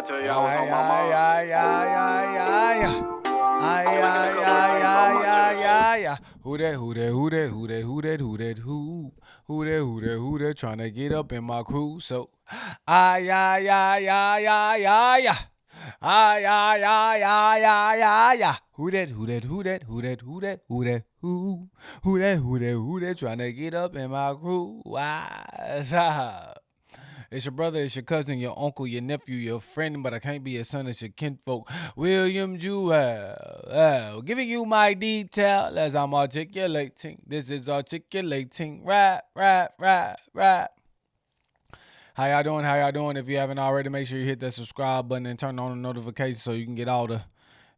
I tell y'all what's on my mind. Who that, who that, who that, who that, who that, who that, who that, who that, who that, trying to get up in my crew. So, ay, ay, ay, ay, ay, ay, ay. Ay, ay, ay, ay, ay, ay, ay. Who that, who that, who that, who that, who that, who that, who that, who that, who that, trying to get up in my crew. What's up? It's your brother, it's your cousin, your uncle, your nephew, your friend, but I can't be your son, it's your kinfolk. William Jewell. Giving you my detail as I'm articulating. This is articulating. Rap, rap, rap, rap. How y'all doing? How y'all doing? If you haven't already, make sure you hit that subscribe button and turn on the notifications so you can get all the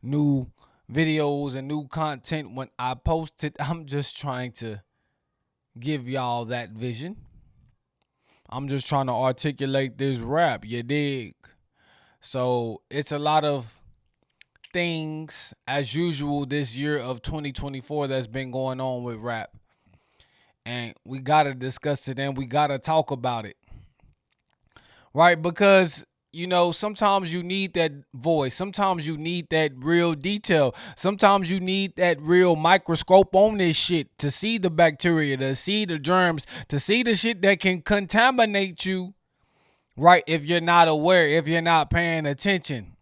new videos and new content when I post it. I'm just trying to give y'all that vision. I'm just trying to articulate this rap, you dig? So it's a lot of things as usual this year of 2024 that's been going on with rap. And we gotta discuss it and we gotta talk about it. Right? Because sometimes you need that voice. Sometimes you need that real detail. Sometimes you need that real microscope on this shit to see the bacteria, to see the germs, to see the shit that can contaminate you, right? If you're not aware, if you're not paying attention.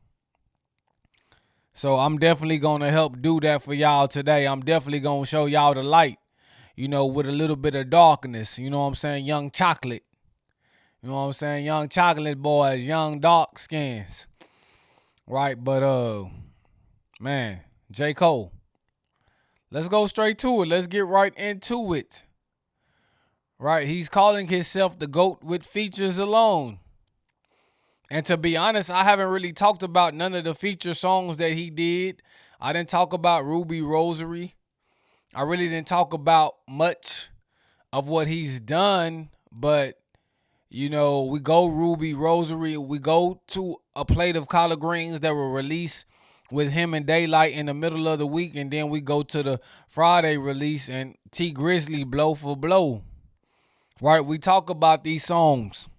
So I'm definitely going to help do that for y'all today. I'm definitely going to show y'all the light, with a little bit of darkness. You know what I'm saying? Young chocolate. You know what I'm saying? Young chocolate boys, young dark skins. Right, but man, J.Cole. Let's go straight to it. Let's get right into it. Right, he's calling himself the GOAT with features alone. And to be honest, I haven't really talked about none of the feature songs that he did. I didn't talk about Ruby Rosary. I really didn't talk about much of what he's done, but we go Ruby Rosary. We go to a plate of collard greens that were released with him and Daylight in the middle of the week. And then we go to the Friday release and T Grizzly blow for blow. Right? We talk about these songs.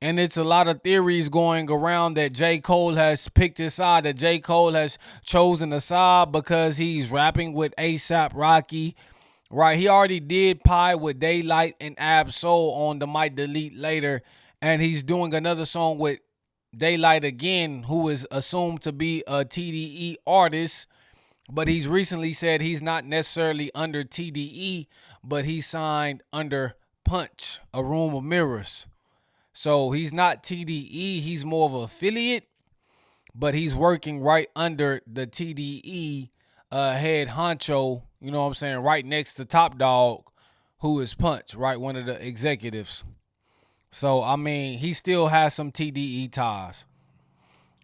And it's a lot of theories going around that J. Cole has picked his side, that J. Cole has chosen a side because he's rapping with ASAP Rocky. Right, he already did Pie with Daylight and Ab Soul on the Might Delete Later, and he's doing another song with Daylight again, who is assumed to be a TDE artist, but he's recently said he's not necessarily under TDE, but he signed under Punch, A Room of Mirrors. So he's not TDE, he's more of an affiliate, but he's working right under the TDE head honcho, you know what I'm saying, right next to Top Dog, who is Punch, right, one of the executives. So, I mean, he still has some TDE ties,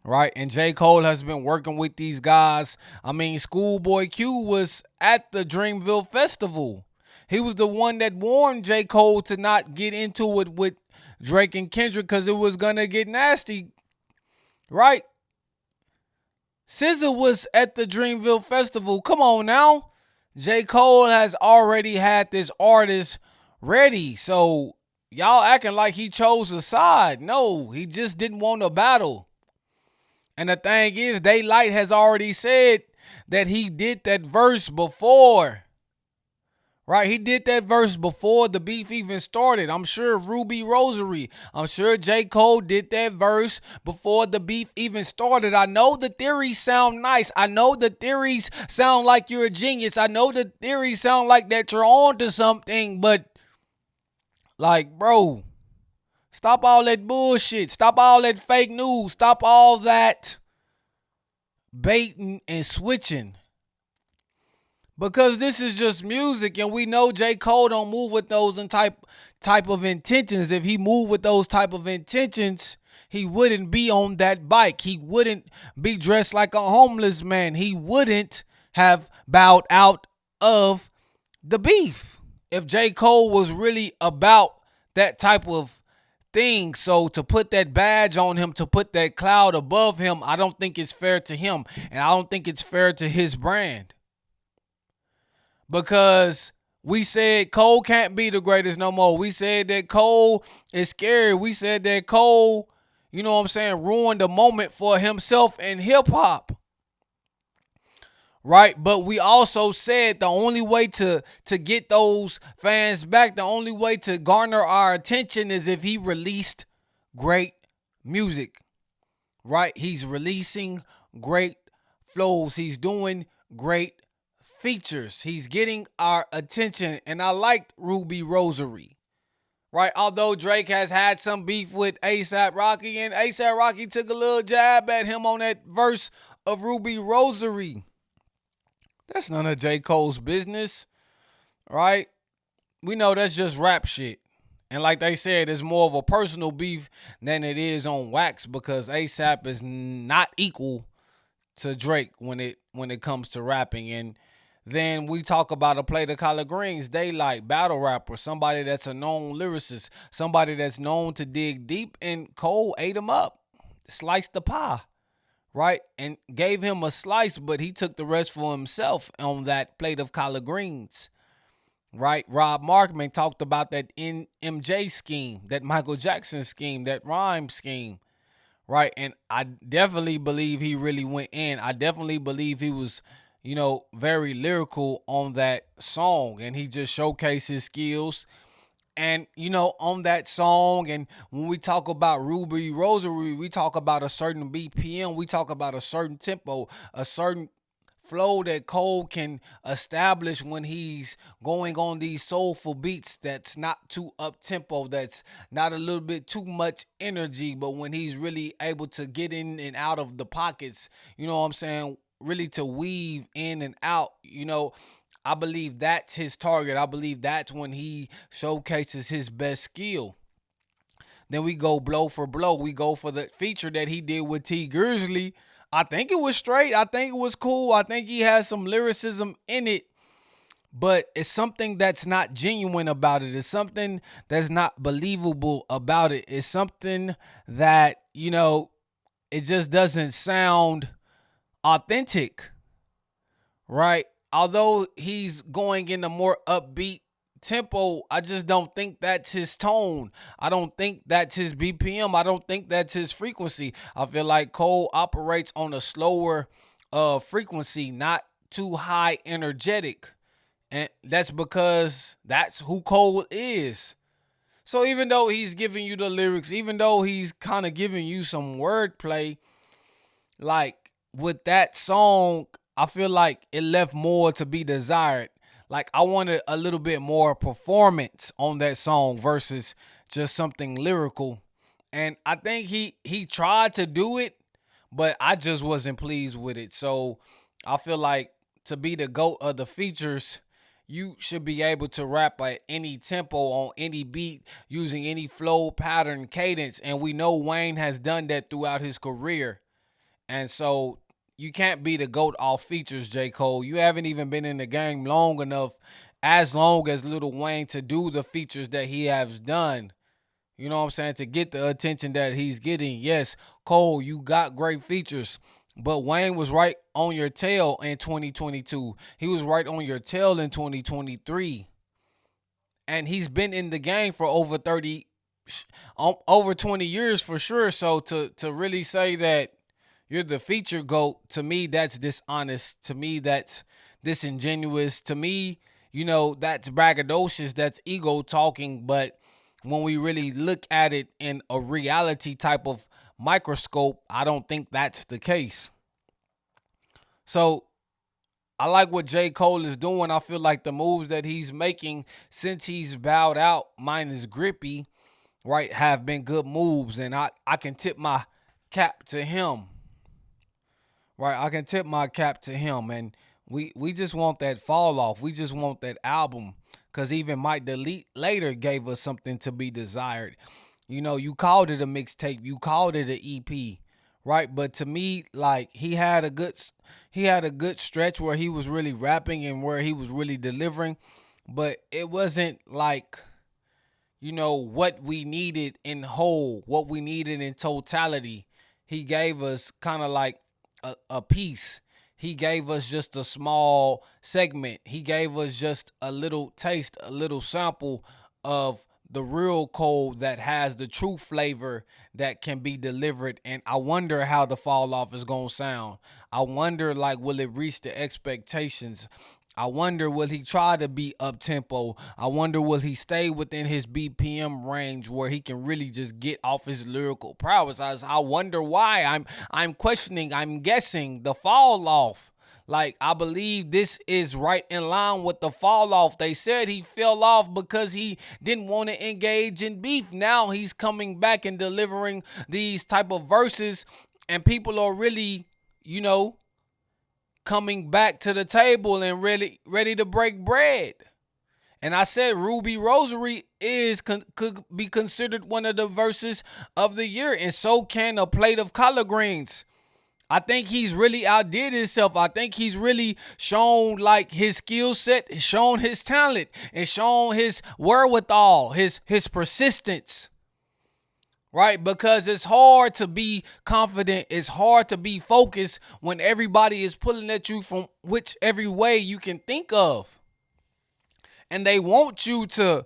right? And J. Cole has been working with these guys. I mean, Schoolboy Q was at the Dreamville Festival. He was the one that warned J. Cole to not get into it with Drake and Kendrick because it was going to get nasty, right? SZA was at the Dreamville Festival. Come on now. J. Cole has already had this artist ready. So y'all acting like he chose a side. No, he just didn't want a battle. And the thing is, Daylight has already said that he did that verse before. Right, he did that verse before the beef even started. I'm sure Ruby Rosary. I'm sure J. Cole did that verse before the beef even started. I know the theories sound nice. I know the theories sound like you're a genius. I know the theories sound like that you're on to something, but like, bro, stop all that bullshit. Stop all that fake news. Stop all that baiting and switching. Because this is just music, and we know J. Cole don't move with those type of intentions. If he moved with those type of intentions, he wouldn't be on that bike. He wouldn't be dressed like a homeless man. He wouldn't have bowed out of the beef if J. Cole was really about that type of thing. So to put that badge on him, to put that cloud above him, I don't think it's fair to him, and I don't think it's fair to his brand. Because we said Cole can't be the greatest no more. We said that Cole is scary. We said that Cole you know what I'm saying, ruined the moment for himself and hip hop. Right, but we also said the only way to get those fans back, the only way to garner our attention is if he released great music. Right, he's releasing great flows, he's doing great features, he's getting our attention, and I liked Ruby Rosary. Right, although Drake has had some beef with ASAP Rocky, and ASAP Rocky took a little jab at him on that verse of Ruby Rosary. That's none of J. Cole's business, right? We know that's just rap shit. And like they said, it's more of a personal beef than it is on wax because ASAP is not equal to Drake when it comes to rapping. And then we talk about a plate of collard greens, daylight, battle rapper, somebody that's a known lyricist, somebody that's known to dig deep, and Cole ate him up, sliced the pie, right? And gave him a slice, but he took the rest for himself on that plate of collard greens, right? Rob Markman talked about that MJ scheme, that Michael Jackson scheme, that rhyme scheme, right? And I definitely believe he really went in. I definitely believe he was, very lyrical on that song, and he just showcased his skills. And on that song, and when we talk about Ruby Rosary, we talk about a certain BPM, we talk about a certain tempo, a certain flow that Cole can establish when he's going on these soulful beats that's not too up tempo, that's not a little bit too much energy, but when he's really able to get in and out of the pockets, you know what I'm saying? Really to weave in and out, I believe that's his target. I believe that's when he showcases his best skill. Then we go blow for blow. We go for the feature that he did with T Grizzly. I think it was straight. I think it was cool. I think he has some lyricism in it, but it's something that's not genuine about it. It's something that's not believable about it. It's something that, it just doesn't sound authentic, right? Although he's going in a more upbeat tempo, I just don't think that's his tone. I don't think that's his BPM. I don't think that's his frequency. I feel like Cole operates on a slower frequency, not too high energetic. And that's because that's who Cole is. So even though he's giving you the lyrics, even though he's kind of giving you some wordplay, like with that song, I feel like it left more to be desired. Like I wanted a little bit more performance on that song versus just something lyrical. And I think he tried to do it, but I just wasn't pleased with it. So I feel like to be the GOAT of the features, you should be able to rap at any tempo on any beat using any flow, pattern, cadence. And we know Wayne has done that throughout his career. And so you can't be the GOAT off features, J. Cole. You haven't even been in the game long enough, as long as Lil Wayne, to do the features that he has done. You know what I'm saying? To get the attention that he's getting. Yes, Cole, you got great features. But Wayne was right on your tail in 2022. He was right on your tail in 2023. And he's been in the game for over 20 years for sure. So to really say that you're the feature GOAT, to me, that's dishonest. To me, that's disingenuous. To me, that's braggadocious. That's ego talking. But when we really look at it in a reality type of microscope, I don't think that's the case. So I like what J. Cole is doing. I feel like the moves that he's making since he's bowed out, mine is grippy, right, have been good moves. And I can tip my cap to him. Right, I can tip my cap to him, and we just want that fall off. We just want that album, cause even Mike Delete later gave us something to be desired. You called it a mixtape, you called it an EP, right? But to me, like he had a good stretch where he was really rapping and where he was really delivering, but it wasn't like what we needed in whole, what we needed in totality. He gave us kind of like a piece. He gave us just a small segment. He gave us just a little taste, a little sample of the real Cole that has the true flavor that can be delivered. And I wonder how the fall off is gonna sound. I wonder, like, will it reach the expectations? I wonder, will he try to be up tempo? I wonder, will he stay within his BPM range where he can really just get off his lyrical prowess? I wonder why. I'm questioning. I'm guessing the fall off. Like, I believe this is right in line with the fall off. They said he fell off because he didn't want to engage in beef. Now he's coming back and delivering these type of verses, and people are really, coming back to the table and really ready to break bread. And I said Ruby Rosary could be considered one of the verses of the year, and so can a plate of collard greens. I think he's really outdid himself. I think he's really shown like his skill set, shown his talent, and shown his wherewithal, his persistence. Right? Because it's hard to be confident. It's hard to be focused when everybody is pulling at you from which every way you can think of. And they want you to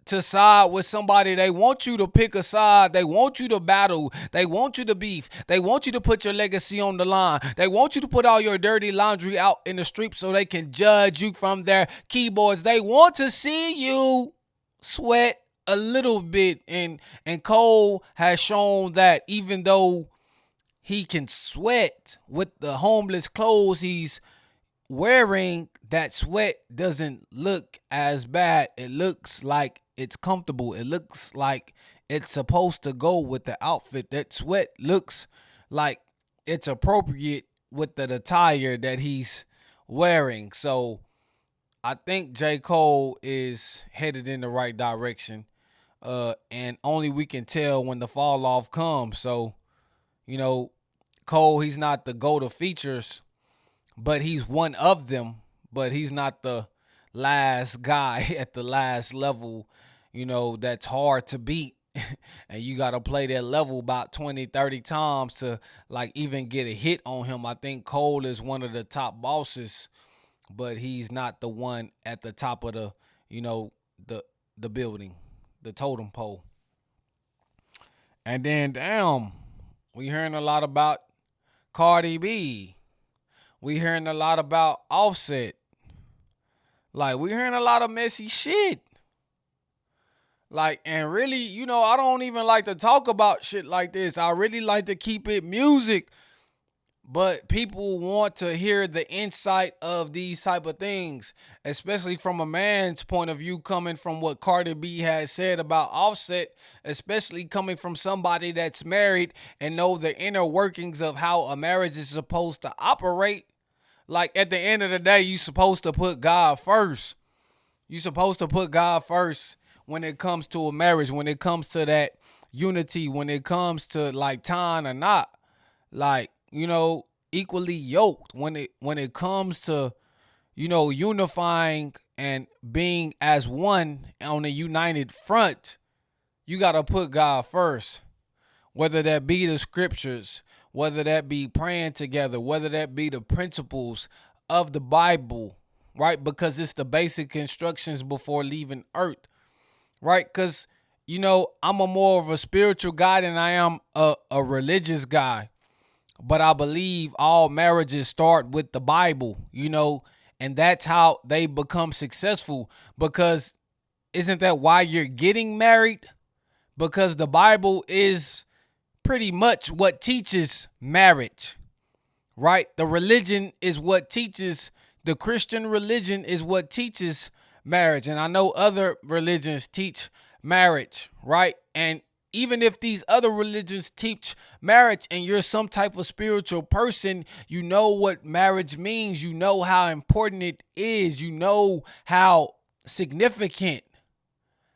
side with somebody. They want you to pick a side. They want you to battle. They want you to beef. They want you to put your legacy on the line. They want you to put all your dirty laundry out in the street so they can judge you from their keyboards. They want to see you sweat a little bit. And Cole has shown that even though he can sweat with the homeless clothes he's wearing, that sweat doesn't look as bad. It looks like it's comfortable. It looks like it's supposed to go with the outfit. That sweat looks like it's appropriate with the attire that he's wearing. So I think J. Cole is headed in the right direction. And only we can tell when the fall off comes. So, Cole, he's not the GOAT of features, but he's one of them. But he's not the last guy at the last level, that's hard to beat. And you got to play that level about 20, 30 times to like even get a hit on him. I think Cole is one of the top bosses, but he's not the one at the top of the building, the totem pole. And then, damn, we hearing a lot about Cardi B. We hearing a lot about Offset. Like, we hearing a lot of messy shit. Like, and really, I don't even like to talk about shit like this. I really like to keep it music. But people want to hear the insight of these type of things, especially from a man's point of view, coming from what Cardi B has said about Offset, especially coming from somebody that's married and know the inner workings of how a marriage is supposed to operate. Like, at the end of the day, you're supposed to put God first. You're supposed to put God first when it comes to a marriage, when it comes to that unity, when it comes to like tying or not, like, equally yoked. When it comes to, unifying and being as one on a united front, you got to put God first. Whether that be the scriptures, whether that be praying together, whether that be the principles of the Bible, right? Because it's the basic instructions before leaving earth, right? Because, I'm a more of a spiritual guy than I am a religious guy. But I believe all marriages start with the Bible, and that's how they become successful. Because isn't that why you're getting married? Because the Bible is pretty much what teaches marriage, right? The religion is what teaches, the Christian religion is what teaches marriage. And I know other religions teach marriage, right? And even if these other religions teach marriage and you're some type of spiritual person, you know what marriage means. You know how important it is. You know how significant,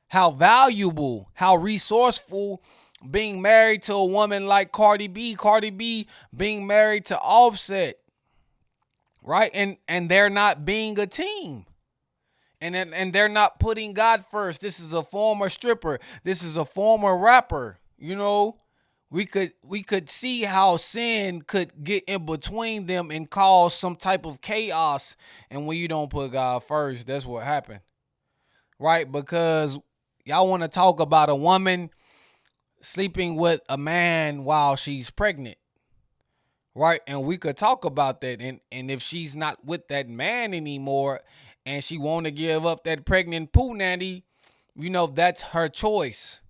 how valuable, how resourceful being married to a woman like Cardi B being married to Offset, right? And they're not being a team. And they're not putting God first. This is a former stripper. This is a former rapper. We could see how sin could get in between them and cause some type of chaos. And when you don't put God first, that's what happened. Right? Because y'all want to talk about a woman sleeping with a man while she's pregnant, right? And we could talk about that. And if she's not with that man anymore, and she want to give up that pregnant poo nanny, that's her choice.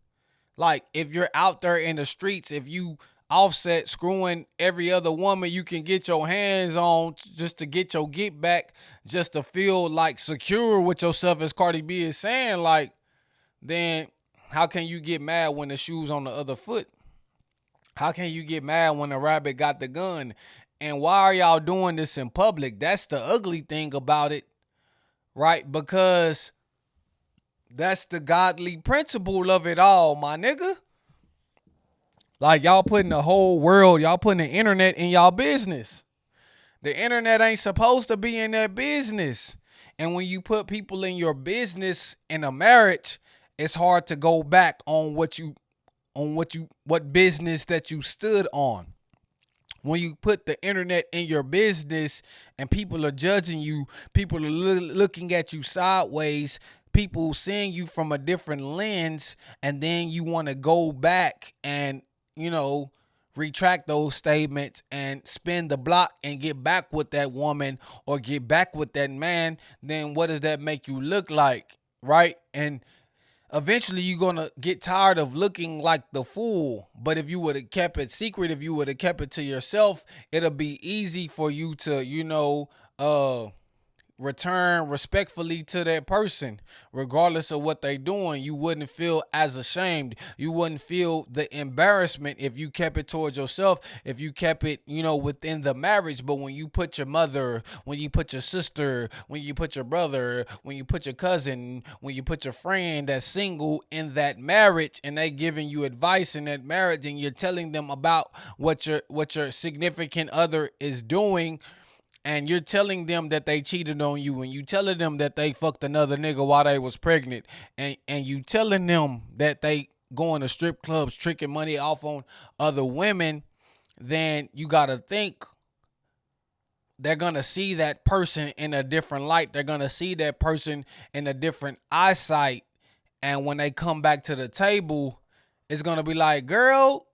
Like if you're out there in the streets, if you offset screwing every other woman you can get your hands on just to get your get back, just to feel like secure with yourself, as Cardi B is saying, like, then how can you get mad when the shoe's on the other foot? How can you get mad when the rabbit got the gun? And why are y'all doing this in public? That's the ugly thing about it, right? Because that's the godly principle of it all, my nigga. Like y'all putting the whole world, y'all putting the internet in y'all business. The internet ain't supposed to be in that business. And when you put people in your business in a marriage, it's hard to go back on what business that you stood on. When you put the internet in your business and people are judging you, people are looking at you sideways, people seeing you from a different lens, and then you want to go back and, retract those statements and spin the block and get back with that woman or get back with that man, then what does that make you look like, right? And eventually you're going to get tired of looking like the fool. But if you would have kept it secret, if you would have kept it to yourself, it'll be easy for you to, return respectfully to that person, regardless of what they doing. You wouldn't feel as ashamed. You wouldn't feel the embarrassment if you kept it towards yourself, if you kept it, within the marriage. But when you put your mother, when you put your sister, when you put your brother, when you put your cousin, when you put your friend that's single in that marriage, and they giving you advice in that marriage, and you're telling them about what your significant other is doing, and you're telling them that they cheated on you, and you telling them that they fucked another nigga while they was pregnant, and you telling them that they going to strip clubs, tricking money off on other women, then you got to think they're going to see that person in a different light. They're going to see that person in a different eyesight. And when they come back to the table, it's going to be like, girl,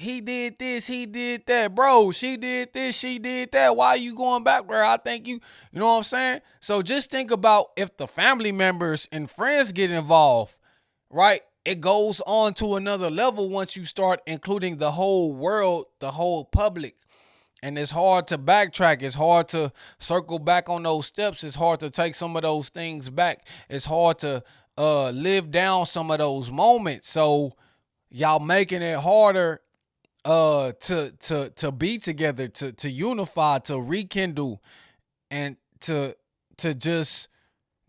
he did this, he did that. Bro, she did this, she did that. Why are you going back there? I think you know what I'm saying? So just think about if the family members and friends get involved, right? It goes on to another level once you start including the whole world, the whole public. And it's hard to backtrack. It's hard to circle back on those steps. It's hard to take some of those things back. It's hard to live down some of those moments. So y'all making it harder to be together, to unify, to rekindle, and to just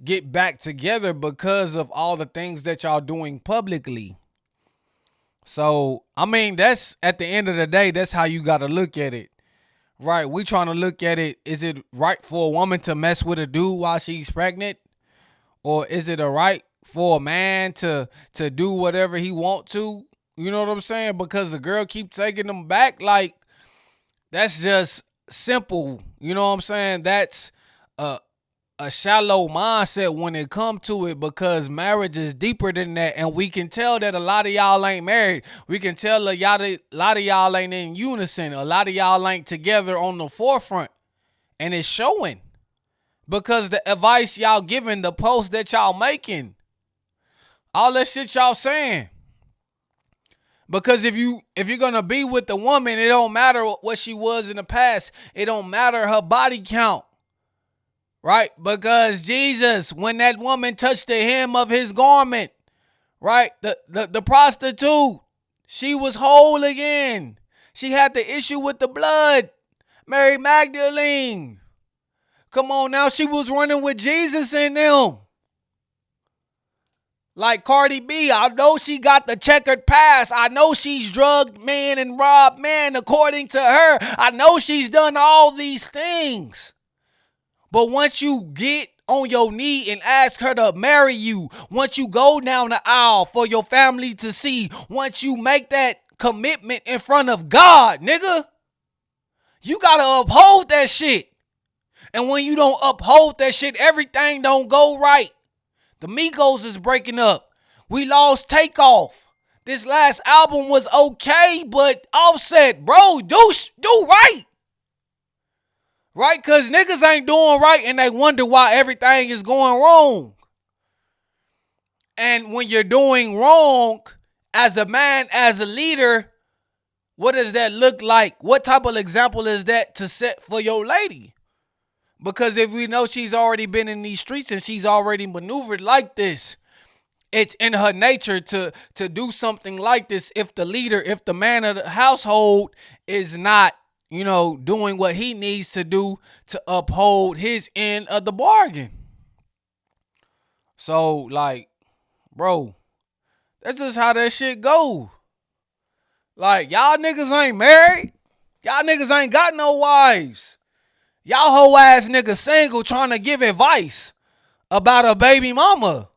get back together because of all the things that y'all doing publicly. So I mean, that's at the end of the day, that's how you got to look at it, right? We trying to look at it, is it right for a woman to mess with a dude while she's pregnant, or is it a right for a man to do whatever he want to? You know what I'm saying? Because the girl keep taking them back. Like, that's just simple. You know what I'm saying? That's a shallow mindset when it come to it, because marriage is deeper than that. And we can tell that a lot of y'all ain't married. We can tell a lot of y'all ain't in unison. A lot of y'all ain't together on the forefront. And it's showing. Because the advice y'all giving, the posts that y'all making, all that shit y'all saying. Because if you're gonna be with the woman, it don't matter what she was in the past. It don't matter her body count, right? Because Jesus, when that woman touched the hem of his garment, right, the prostitute, she was whole again. She had the issue with the blood. Mary Magdalene, come on now, she was running with Jesus in them. Like Cardi B, I know she got the checkered past. I know she's drugged men and robbed men according to her. I know she's done all these things. But once you get on your knee and ask her to marry you, once you go down the aisle for your family to see, once you make that commitment in front of God, nigga, you gotta uphold that shit. And when you don't uphold that shit, everything don't go right. The Migos is breaking up. We lost Takeoff. This last album was okay, but Offset, bro, do right. Right? Because niggas ain't doing right and they wonder why everything is going wrong. And when you're doing wrong, as a man, as a leader, what does that look like? What type of example is that to set for your lady? Because if we know she's already been in these streets and she's already maneuvered like this, it's in her nature to do something like this if the leader, if the man of the household is not, doing what he needs to do to uphold his end of the bargain. So, like, bro, that's just how that shit go. Like, y'all niggas ain't married. Y'all niggas ain't got no wives. Y'all hoe ass niggas single trying to give advice about a baby mama.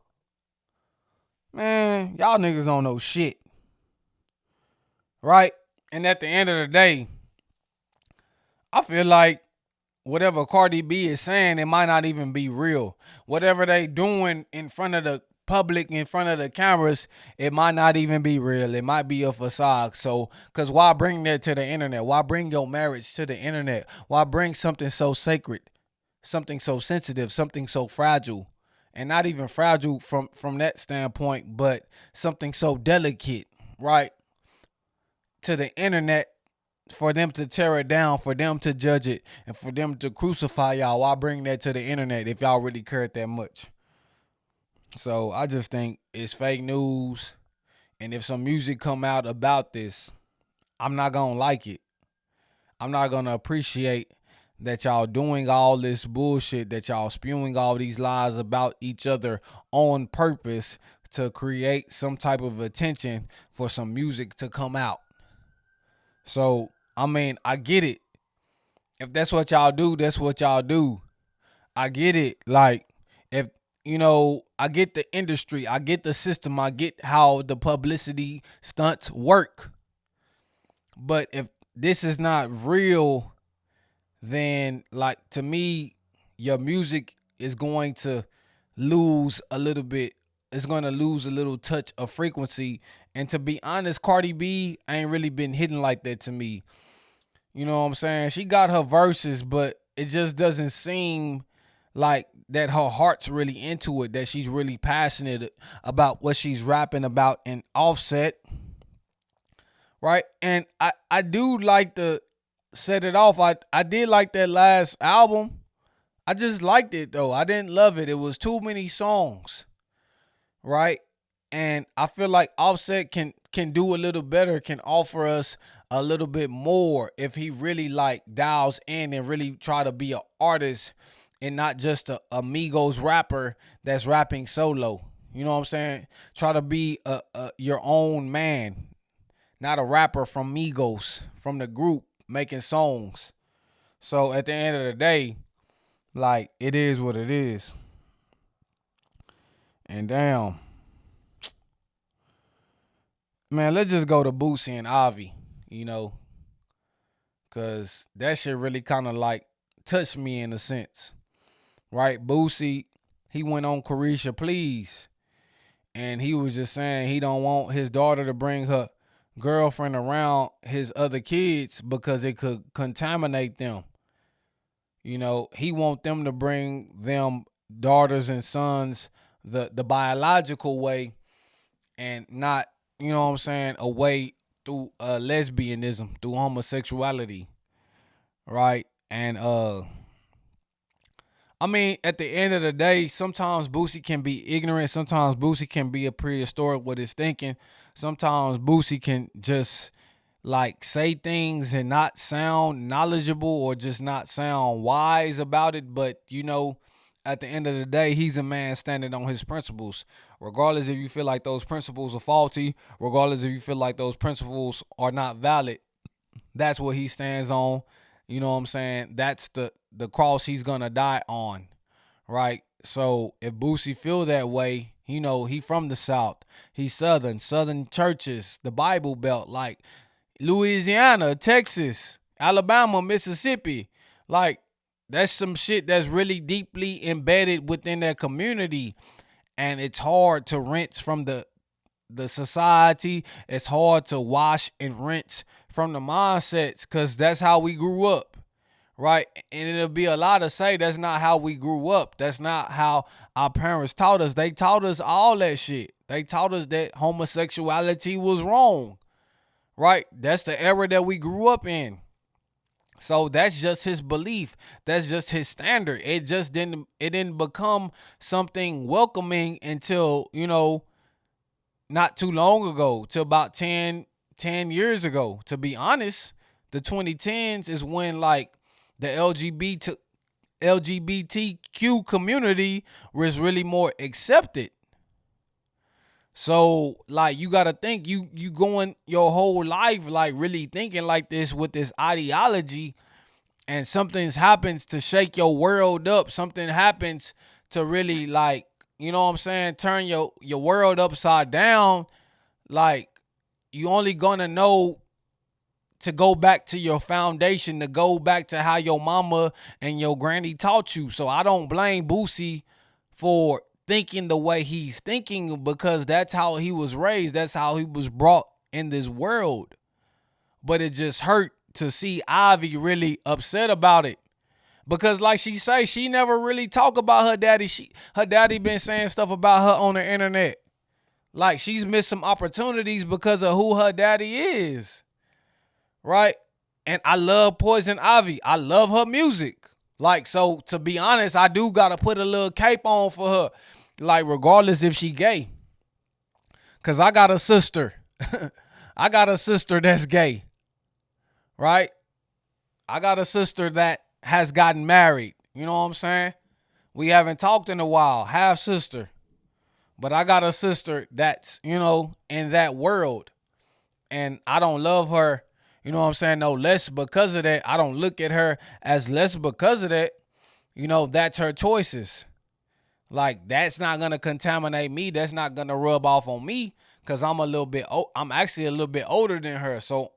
Man, y'all niggas don't know shit. Right? And at the end of the day, I feel like whatever Cardi B is saying, it might not even be real. Whatever they doing in front of the public, in front of the cameras, it might not even be real. It might be a facade. So, because why bring that to the internet? Why bring your marriage to the internet? Why bring something so sacred, something so sensitive, something so fragile? And not even fragile from that standpoint, but something so delicate, right? To the internet, for them to tear it down, for them to judge it, and for them to crucify y'all. Why bring that to the internet if y'all really cared that much? So I just think it's fake news. And if some music come out about this, I'm not gonna like it. I'm not gonna appreciate that y'all doing all this bullshit, that y'all spewing all these lies about each other on purpose to create some type of attention for some music to come out. So, I mean, I get it. If that's what y'all do, that's what y'all do. I get it. Like, if, I get the industry, I get the system, I get how the publicity stunts work. But if this is not real, then, like, to me, your music is going to lose a little bit. It's going to lose a little touch of frequency. And to be honest, Cardi B ain't really been hitting like that to me. You know what I'm saying? She got her verses, but it just doesn't seem like that her heart's really into it, that she's really passionate about what she's rapping about. And Offset, right? And I do like to set it off. I did like that last album. I just liked it though. I didn't love it. It was too many songs, right? And I feel like Offset can do a little better, can offer us a little bit more if he really like dials in and really try to be an artist and not just a Migos rapper that's rapping solo. You know what I'm saying? Try to be your own man, not a rapper from Migos, from the group making songs. So at the end of the day, like, it is what it is. And damn, man, let's just go to Boosie and Avi, because that shit really kind of like touched me in a sense, right? Boosie, he went on Carisha Please, and he was just saying he don't want his daughter to bring her girlfriend around his other kids because it could contaminate them. He want them to bring them daughters and sons the biological way and not, what I'm saying, a way through lesbianism, through homosexuality, right? And I mean, at the end of the day, sometimes Boosie can be ignorant. Sometimes Boosie can be a prehistoric with his thinking. Sometimes Boosie can just like say things and not sound knowledgeable or just not sound wise about it. But, at the end of the day, he's a man standing on his principles. Regardless if you feel like those principles are faulty, regardless if you feel like those principles are not valid, that's what he stands on. You know what I'm saying? That's the cross he's gonna die on, right? So if Boosie feel that way, he from the South. He's Southern churches, the Bible Belt, like Louisiana, Texas, Alabama, Mississippi. Like, that's some shit that's really deeply embedded within that community. And it's hard to rinse from the the society, it's hard to wash and rinse from the mindsets because that's how we grew up, right? And it'll be a lot to say that's not how we grew up. That's not how our parents taught us. They taught us all that shit. They taught us that homosexuality was wrong, right? That's the era that we grew up in. So that's just his belief. That's just his standard. It didn't become something welcoming until, not too long ago, till about 10 years ago. To be honest, the 2010s is when like the LGBTQ community was really more accepted. So like you gotta think you going your whole life like really thinking like this with this ideology, and something happens to shake your world up. Something happens to really like, what I'm saying, turn your world upside down. Like you only gonna know to go back to your foundation, to go back to how your mama and your granny taught you. So I don't blame Boosie for thinking the way he's thinking because that's how he was raised. That's how he was brought in this world. But it just hurt to see Ivy really upset about it. Because like she say, she never really talk about her daddy. Her daddy been saying stuff about her on the internet. Like she's missed some opportunities because of who her daddy is. Right? And I love Poison Ivy. I love her music. Like, so to be honest, I do gotta put a little cape on for her. Like, regardless if she gay. Cause I got a sister. I got a sister that's gay. Right? I got a sister that has gotten married. You know what I'm saying? We haven't talked in a while. Half sister. But I got a sister that's, in that world. And I don't love her, no less because of that. I don't look at her as less because of that. That's her choices. Like, that's not going to contaminate me. That's not going to rub off on me because I'm actually a little bit older than her. So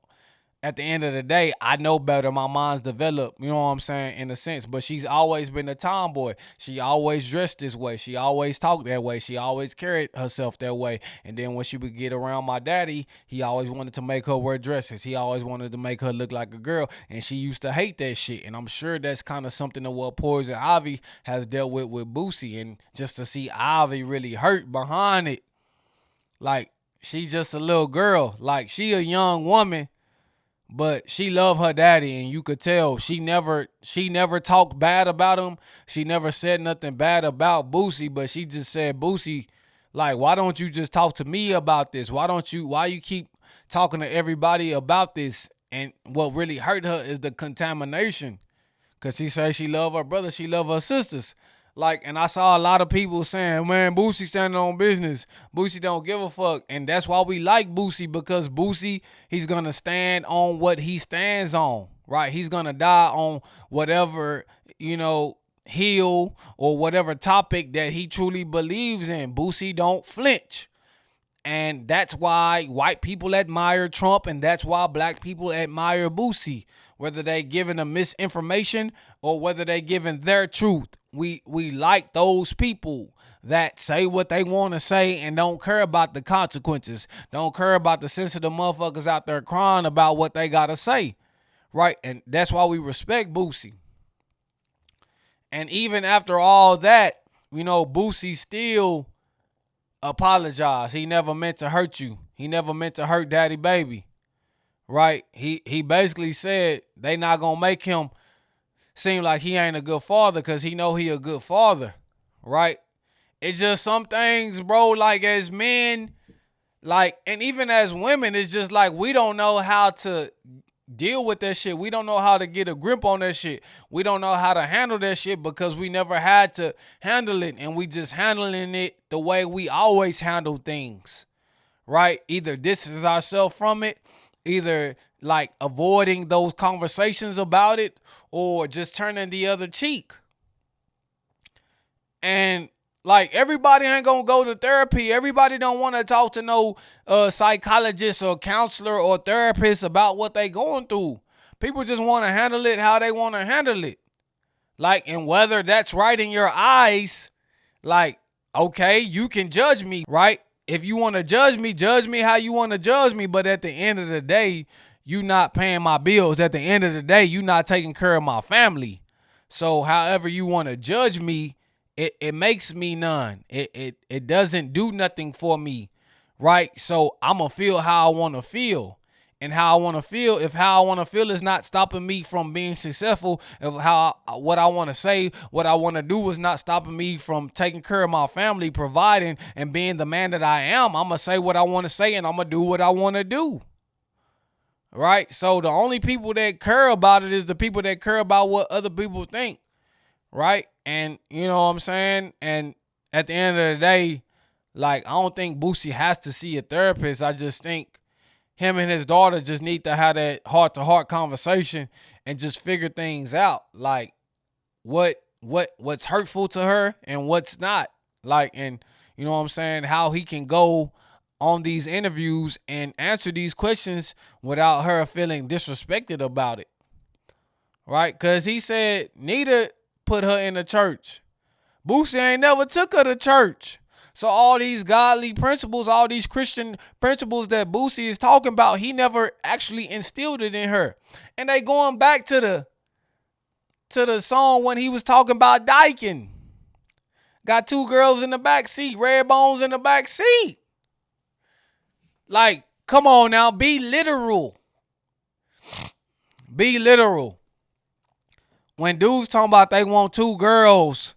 at the end of the day, I know better. My mind's developed, you know what I'm saying, in a sense. But she's always been a tomboy. She always dressed this way. She always talked that way. She always carried herself that way. And then when she would get around my daddy, he always wanted to make her wear dresses. He always wanted to make her look like a girl. And she used to hate that shit. And I'm sure that's kind of something that what Poison Ivy has dealt with Boosie. And just to see Ivy really hurt behind it. Like, she just a little girl. Like, she a young woman. But she loved her daddy, and you could tell she never talked bad about him. She never said nothing bad about Boosie, but she just said, Boosie, like, why don't you just talk to me about this? Why you keep talking to everybody about this? And what really hurt her is the contamination. Cause she said she love her brother, she love her sisters. Like, and I saw a lot of people saying, man, Boosie standing on business. Boosie don't give a fuck. And that's why we like Boosie, because Boosie, he's going to stand on what he stands on, right? He's going to die on whatever, hill or whatever topic that he truly believes in. Boosie don't flinch. And that's why white people admire Trump, and that's why black people admire Boosie. Whether they giving a misinformation or whether they giving their truth. We like those people that say what they want to say and don't care about the consequences. Don't care about the sensitive motherfuckers out there crying about what they got to say. Right? And that's why we respect Boosie. And even after all that, Boosie still apologized. He never meant to hurt you. He never meant to hurt Daddy Baby. Right? He basically said they not gonna make him seem like he ain't a good father because he know he a good father. Right? It's just some things, bro, like as men, like, and even as women, it's just like we don't know how to deal with that shit. We don't know how to get a grip on that shit. We don't know how to handle that shit because we never had to handle it, and we just handling it the way we always handle things. Right? Either distance ourselves from it, either like avoiding those conversations about it, or just turning the other cheek. And like, everybody ain't gonna go to therapy. Everybody don't want to talk to no psychologist or counselor or therapist about what they going through. People just want to handle it how they want to handle it. Like, and whether that's right in your eyes, like, okay, you can judge me, right? if you want to judge me how you want to judge me. But at the end of the day, you not paying my bills. At the end of the day, you not taking care of my family. So however you want to judge me, it makes me none. It doesn't do nothing for me, right? So I'm gonna feel how I want to feel. And how I want to feel, if how I want to feel is not stopping me from being successful, if what I want to say, what I want to do is not stopping me from taking care of my family, providing and being the man that I am, I'm gonna say what I want to say and I'm gonna do what I want to do. Right? So the only people that care about it is the people that care about what other people think. Right? And you know what I'm saying? And at the end of the day, like, I don't think Boosie has to see a therapist. I just think him and his daughter just need to have that heart-to-heart conversation and just figure things out. Like, what's hurtful to her and what's not. Like, and you know what I'm saying? How he can go on these interviews and answer these questions without her feeling disrespected about it. Right? Because he said Nita put her in the church. Boosie ain't never took her to church. So all these godly principles, all these Christian principles that Boosie is talking about, he never actually instilled it in her. And they going back to the song when he was talking about Dyking. Got two girls in the back seat, red bones in the back seat. Like, come on now, be literal. Be literal. When dudes talking about they want two girls,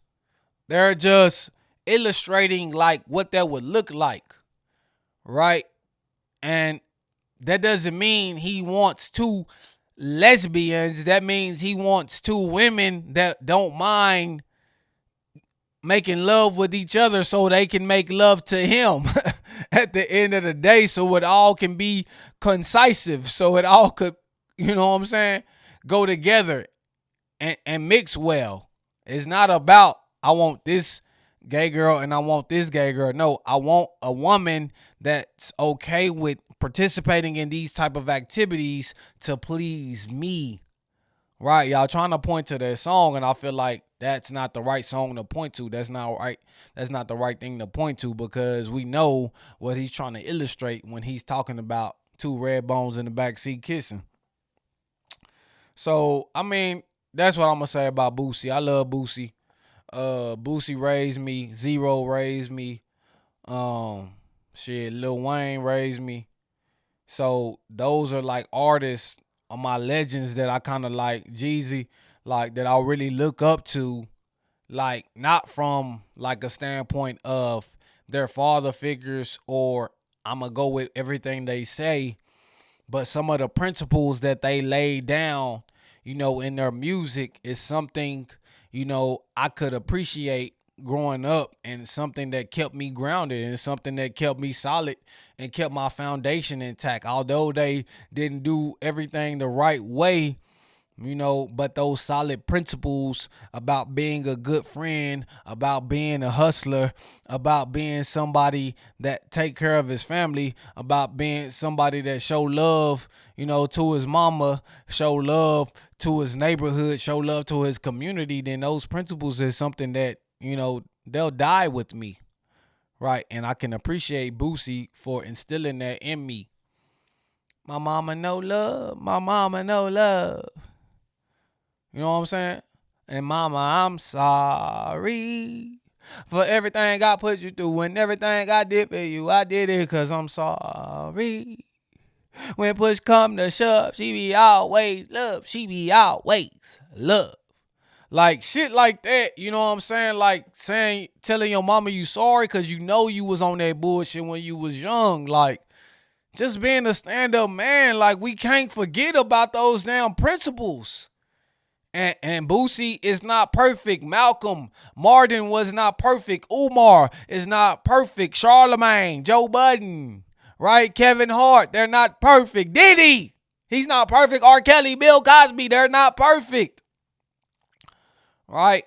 they're just illustrating like what that would look like, right? And that doesn't mean he wants two lesbians. That means he wants two women that don't mind making love with each other so they can make love to him at the end of the day, so it all can be concisive, so it all could, you know what I'm saying, go together and mix well. It's not about I want this gay girl and I want this gay girl. No, I want a woman that's okay with participating in these type of activities to please me. Right, y'all trying to point to that song, and I feel like that's not the right song to point to. That's not right. That's not the right thing to point to, because we know what he's trying to illustrate when he's talking about two red bones in the backseat kissing. So, I mean, that's what I'm gonna say about Boosie. I love Boosie. Boosie raised me. Zero raised me. Lil Wayne raised me. So those are like artists are my legends that I kind of like. Jeezy, like, that I really look up to, like, not from like a standpoint of their father figures or I'm gonna go with everything they say, but some of the principles that they lay down, you know, in their music is something, you know, I could appreciate growing up, and something that kept me grounded and something that kept me solid and kept my foundation intact. Although they didn't do everything the right way, you know, but those solid principles about being a good friend, about being a hustler, about being somebody that take care of his family, about being somebody that show love, you know, to his mama, show love to his neighborhood, show love to his community, then those principles is something that, you know, they'll die with me. Right. And I can appreciate Boosie for instilling that in me. My mama no love. My mama no love. You know what I'm saying? And mama, I'm sorry for everything I put you through and everything I did for you. I did it because I'm sorry. When push come to shove, she be always love. She be always love. Like, shit like that, you know what I'm saying? Like, telling your mama you sorry because you know you was on that bullshit when you was young. Like, just being a stand-up man, like, we can't forget about those damn principles. And Boosie is not perfect. Malcolm Martin was not perfect. Umar is not perfect. Charlemagne, Joe Budden, right? Kevin Hart, they're not perfect. Diddy, he's not perfect. R. Kelly, Bill Cosby, they're not perfect. Right?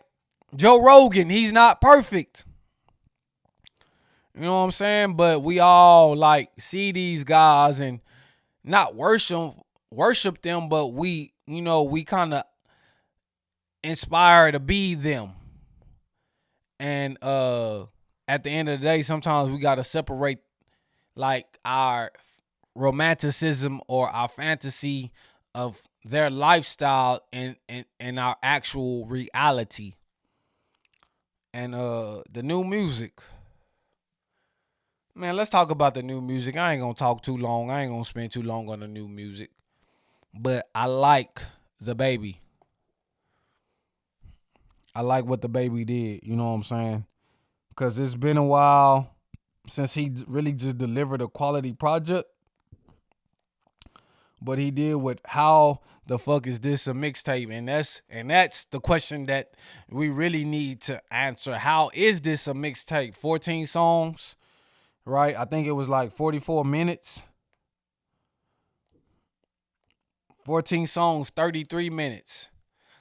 Joe Rogan, he's not perfect. You know what I'm saying? But we all like see these guys and not worship them, but we, you know, we kind of inspire to be them. And at the end of the day, sometimes we got to separate like our romanticism or our fantasy of their lifestyle and our actual reality. And the new music. Man, let's talk about the new music. I ain't gonna talk too long. I ain't gonna spend too long on the new music. But I like the baby. I like what the baby did. You know what I'm saying? Because it's been a while since he really just delivered a quality project. But he did with how the fuck is this a mixtape? And that's the question that we really need to answer. How is this a mixtape? 14 songs, right? I think it was like 44 minutes. 14 songs, 33 minutes.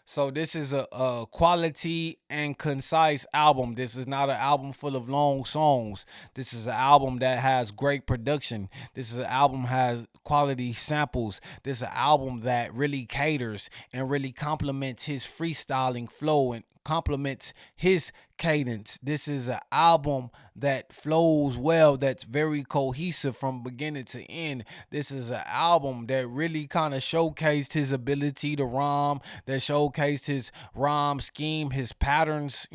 So this is a quality and concise album. This is not an album full of long songs. This is an album that has great production. This is an album has quality samples. This is an album that really caters and really complements his freestyling flow and complements his cadence. This is an album that flows well, that's very cohesive from beginning to end. This is an album that really kind of showcased his ability to rhyme, that showcased his rhyme scheme, his patterns,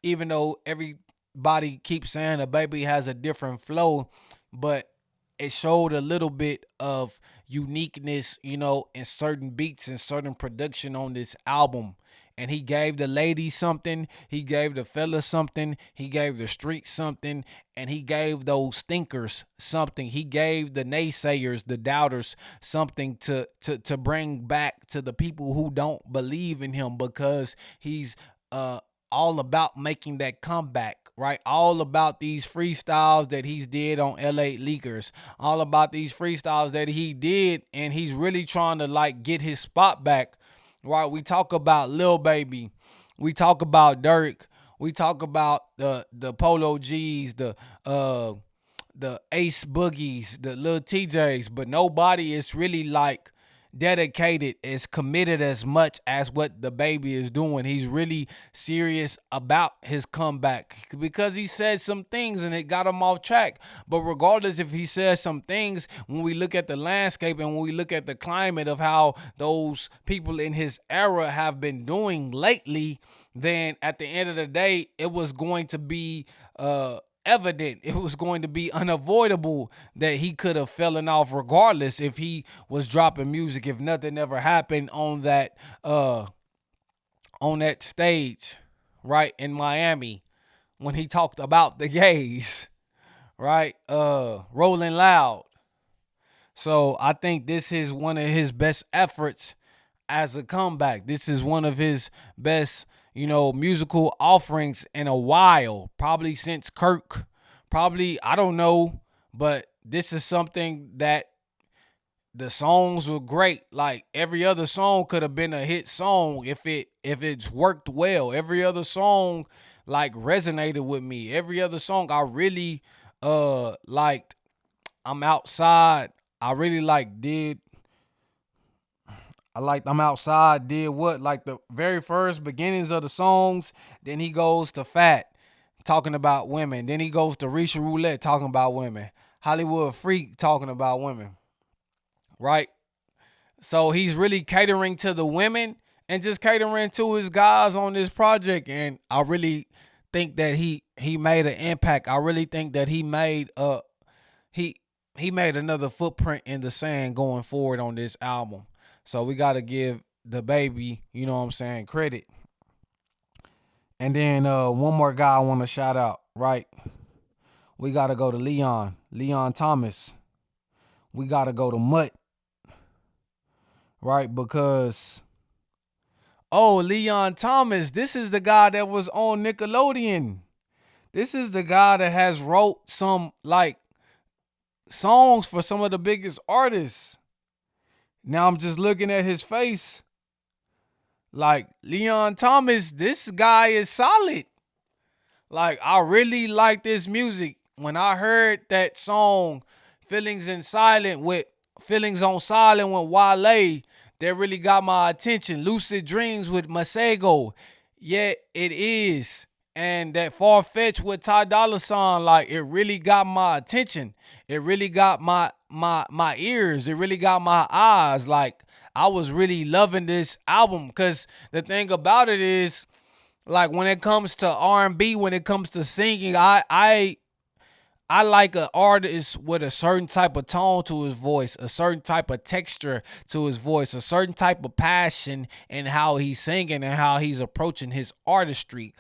even though everybody keeps saying a baby has a different flow, but it showed a little bit of uniqueness, in certain beats and certain production on this album. And he gave the ladies something, he gave the fellas something, he gave the streets something, and he gave those thinkers something. He gave the naysayers, the doubters, something to bring back to the people who don't believe in him, because he's uh all about making that comeback, right? All about these freestyles that he's did on LA Leakers, all about these freestyles that he did, and he's really trying to like get his spot back, right? We talk about Lil Baby, we talk about Dirk, we talk about the Polo G's, the Ace Boogies, the Lil TJs, but nobody is really like dedicated, is committed as much as what the baby is doing. He's really serious about his comeback because he said some things and it got him off track. But regardless if he says some things, when we look at the landscape and when we look at the climate of how those people in his era have been doing lately, then at the end of the day, it was going to be evident, it was going to be unavoidable that he could have fallen off regardless if he was dropping music, if nothing ever happened on that stage, right, in Miami, when he talked about the gays, right, Rolling Loud. So I think this is one of his best efforts as a comeback. This is one of his best, musical offerings in a while, probably since Kirk. Probably, I don't know, but this is something that the songs were great. Like every other song could have been a hit song if it's worked well. Every other song like resonated with me. Every other song I really liked. I'm outside. I really like did I liked I'm outside, did what? Like the very first beginnings of the songs. Then he goes to Fat, talking about women. Then he goes to Risha Roulette, talking about women. Hollywood Freak, talking about women. Right? So he's really catering to the women and just catering to his guys on this project. And I really think that he made an impact. I really think that he he made another footprint in the sand going forward on this album. So we gotta give the baby, what I'm saying, credit. And then one more guy I want to shout out, right? We gotta go to Leon Thomas. We gotta go to Mutt, right? Because Leon Thomas, this is the guy that was on Nickelodeon. This is the guy that has wrote some like songs for some of the biggest artists. Now I'm just looking at his face. Like Leon Thomas, this guy is solid. Like I really like this music. When I heard that song Feelings on Silent with Wale, that really got my attention. Lucid Dreams with Masego. Yeah, it is. And that Far Fetch with Ty Dolla Sign, like it really got my attention. It really got my ears. It really got my eyes. Like I was really loving this album because the thing about it is, like when it comes to R&B, when it comes to singing, I like an artist with a certain type of tone to his voice, a certain type of texture to his voice, a certain type of passion in how he's singing and how he's approaching his artistry.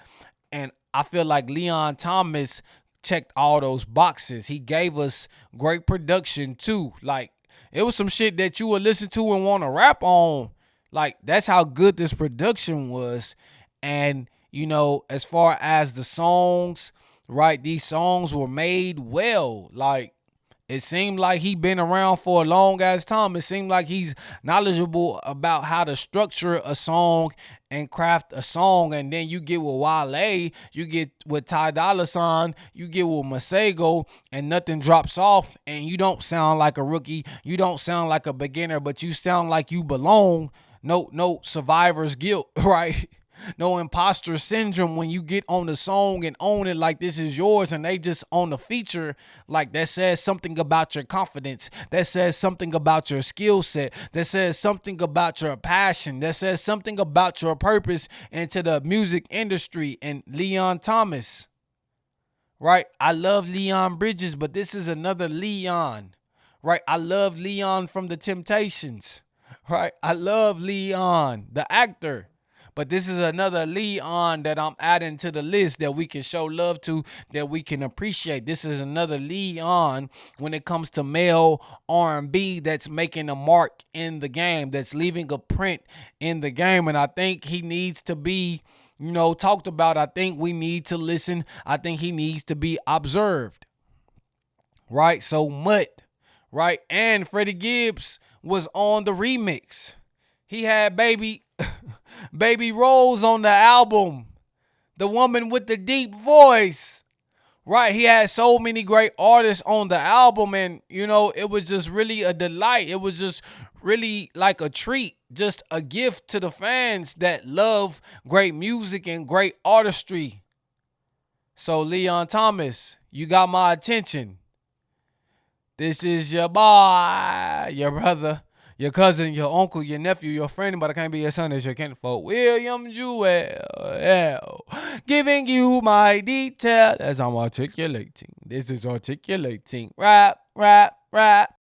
And I feel like Leon Thomas checked all those boxes. He gave us great production too. Like it was some shit that you would listen to and want to rap on. Like that's how good this production was. And as far as the songs, right? These songs were made well. Like it seemed like he been around for a long ass time. It seemed like he's knowledgeable about how to structure a song and craft a song. And then you get with Wale, you get with Ty Dolla Sign, you get with Masego, and nothing drops off. And you don't sound like a rookie. You don't sound like a beginner, but you sound like you belong. No survivor's guilt, right? No imposter syndrome when you get on the song and own it like this is yours, and they just on the feature. Like that says something about your confidence, that says something about your skill set, that says something about your passion, that says something about your purpose into the music industry. And Leon Thomas, right? I love Leon Bridges, but this is another Leon, right? I love Leon from the Temptations, right? I love Leon the actor, but this is another Leon that I'm adding to the list that we can show love to, that we can appreciate. This is another Leon when it comes to male R&B that's making a mark in the game, that's leaving a print in the game. And I think he needs to be, talked about. I think we need to listen. I think he needs to be observed. Right? So Mutt, right? And Freddie Gibbs was on the remix. He had Baby Rose on the album, the woman with the deep voice, right? He had so many great artists on the album, and it was just really a delight. It was just really like a treat, just a gift to the fans that love great music and great artistry. So Leon Thomas, you got my attention. This is your boy, your brother, your cousin, your uncle, your nephew, your friend, but I can't be your son, it's your kinfolk. William Jewell, giving you my detail as I'm articulating. This is articulating. Rap, rap, rap.